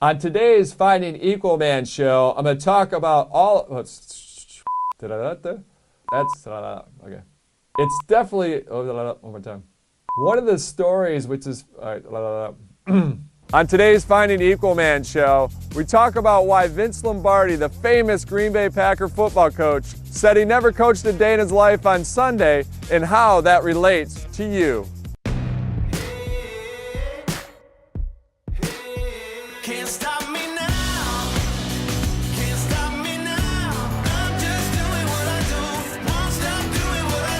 On today's Finding Equalman show, I'm going to talk about all... okay. It's definitely... one more time. One of the stories which is... On today's Finding Equalman show, we talk about why Vince Lombardi, the famous Green Bay Packer football coach, said he never coached a day in his life on Sunday and how that relates to you. Can't stop me now. Can't stop me now. I'm just doing what I do. Won't stop doing what I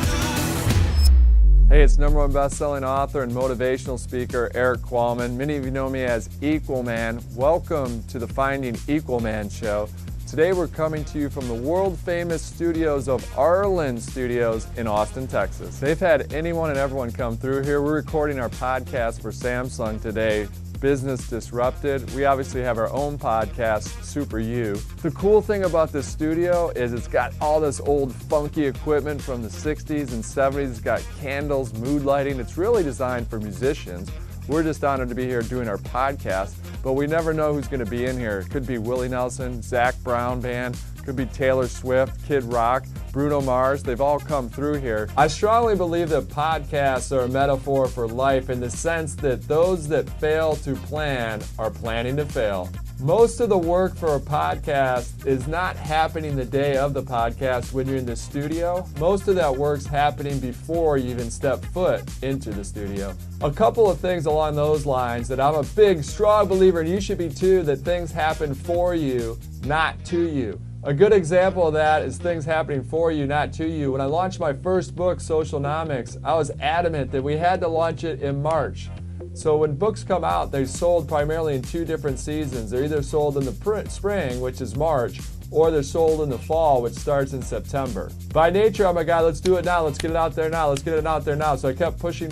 do. Hey, it's #1 best-selling author and motivational speaker, Erik Qualman. Many of you know me as Equalman. Welcome to the Finding Equalman show. Today we're coming to you from the world-famous studios of Equalman Studios in Austin, Texas. They've had anyone and everyone come through here. We're recording our podcast for Samsung today, Business Disrupted. We obviously have our own podcast, Super You. The cool thing about this studio is it's got all this old funky equipment from the 60s and 70s. It's got candles, mood lighting. It's really designed for musicians. We're just honored to be here doing our podcast, but we never know who's going to be in here. It could be Willie Nelson, Zach Brown Band, could be Taylor Swift, Kid Rock, Bruno Mars. They've all come through here. I strongly believe that podcasts are a metaphor for life in the sense that those that fail to plan are planning to fail. Most of the work for a podcast is not happening the day of the podcast when you're in the studio. Most of that work's happening before you even step foot into the studio. A couple of things along those lines that I'm a big, strong believer, and you should be too, that things happen for you, not to you. A good example of that is things happening for you, not to you. When I launched my first book, Socialnomics, I was adamant that we had to launch it in March. So when books come out, they're sold primarily in 2 different seasons. They're either sold in the spring, which is March, or they're sold in the fall, which starts in September. By nature, I'm a guy, let's do it now, let's get it out there now, let's get it out there now. So I kept pushing,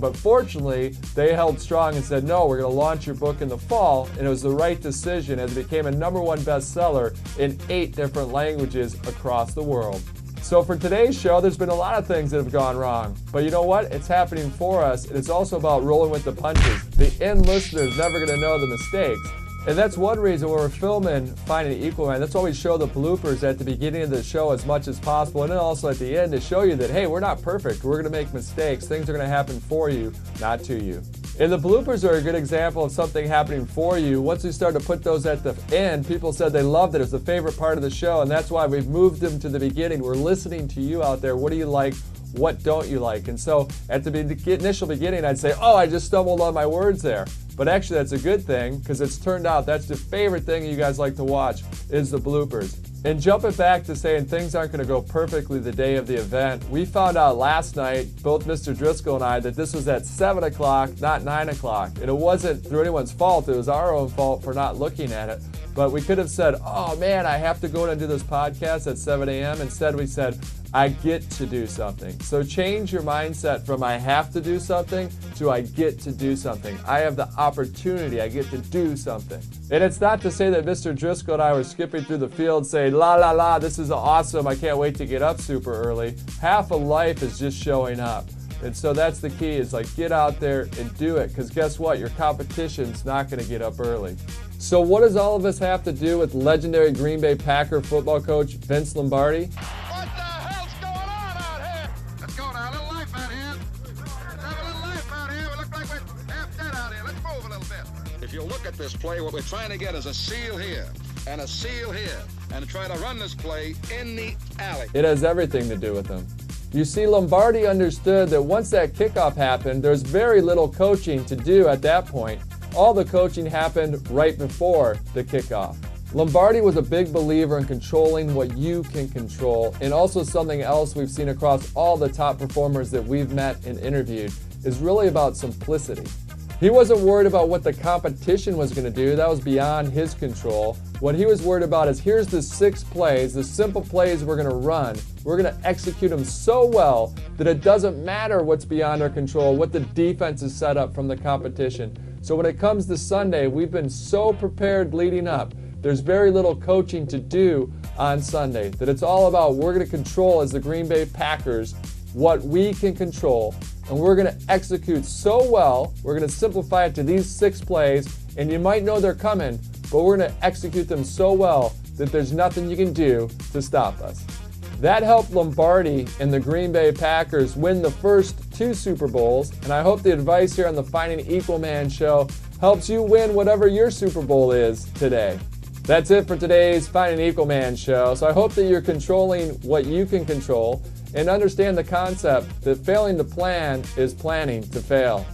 but fortunately, they held strong and said, no, we're gonna launch your book in the fall, and it was the right decision as it became a #1 bestseller in 8 different languages across the world. So for today's show, there's been a lot of things that have gone wrong. But you know what? It's happening for us, and it's also about rolling with the punches. The end listener is never gonna know the mistakes. And that's one reason when we're filming Finding Equalman, that's why we show the bloopers at the beginning of the show as much as possible, and then also at the end to show you that, hey, we're not perfect. We're gonna make mistakes. Things are gonna happen for you, not to you. And the bloopers are a good example of something happening for you. Once we started to put those at the end, people said they loved it. It was the favorite part of the show, and that's why we've moved them to the beginning. We're listening to you out there. What do you like? What don't you like? And so at the initial beginning, I'd say, oh, I just stumbled on my words there. But actually, that's a good thing, because it's turned out that's the favorite thing you guys like to watch is the bloopers. And jumping back to saying things aren't going to go perfectly the day of the event, we found out last night, both Mr. Driscoll and I, that this was at 7 o'clock, not 9 o'clock. And it wasn't through anyone's fault. It was our own fault for not looking at it. But we could have said, oh man, I have to go in and do this podcast at 7 a.m. Instead, we said, I get to do something. So change your mindset from I have to do something to I get to do something. I have the opportunity. I get to do something. And it's not to say that Mr. Driscoll and I were skipping through the field saying, la, la, la, this is awesome. I can't wait to get up super early. Half of life is just showing up. And so that's the key, is like get out there and do it. Because guess what? Your competition's not going to get up early. So what does all of this have to do with legendary Green Bay Packer football coach Vince Lombardi? What the hell's going on out here? Let's go now, a little life out here. Let's have a little life out here. We look like we're half dead out here. Let's move a little bit. If you look at this play, what we're trying to get is a seal here and a seal here and try to run this play in the alley. It has everything to do with him. You see, Lombardi understood that once that kickoff happened, there's very little coaching to do at that point. All the coaching happened right before the kickoff. Lombardi was a big believer in controlling what you can control, and also something else we've seen across all the top performers that we've met and interviewed is really about simplicity. He wasn't worried about what the competition was going to do. That was beyond his control. What he was worried about is here's the 6 plays, the simple plays we're going to run. We're going to execute them so well that it doesn't matter what's beyond our control, what the defense is set up from the competition. So when it comes to Sunday, we've been so prepared leading up. There's very little coaching to do on Sunday, that it's all about we're going to control as the Green Bay Packers what we can control, and we're going to execute so well. We're going to simplify it to these 6 plays, and you might know they're coming, but we're going to execute them so well that there's nothing you can do to stop us. That helped Lombardi and the Green Bay Packers win the first 2 Super Bowls, and I hope the advice here on the Finding Equalman show helps you win whatever your Super Bowl is today. That's it for today's Finding Equalman show, so I hope that you're controlling what you can control and understand the concept that failing to plan is planning to fail.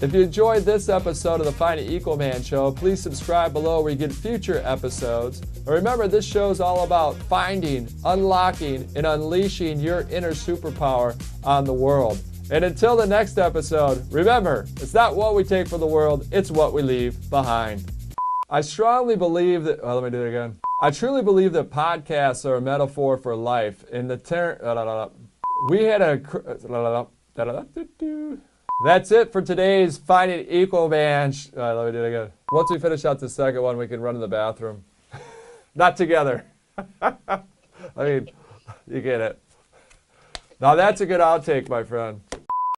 If you enjoyed this episode of the Finding Equalman show, please subscribe below where you get future episodes. And remember, this show is all about finding, unlocking, and unleashing your inner superpower on the world. And until the next episode, remember, it's not what we take from the world, it's what we leave behind. I strongly believe that, let me do it again. I truly believe that podcasts are a metaphor for life. In the we had a, that's it for today's Finding Equalman. Let me do it again. Once we finish out the second one, we can run to the bathroom. Not together. I mean, you get it. Now that's a good outtake, my friend.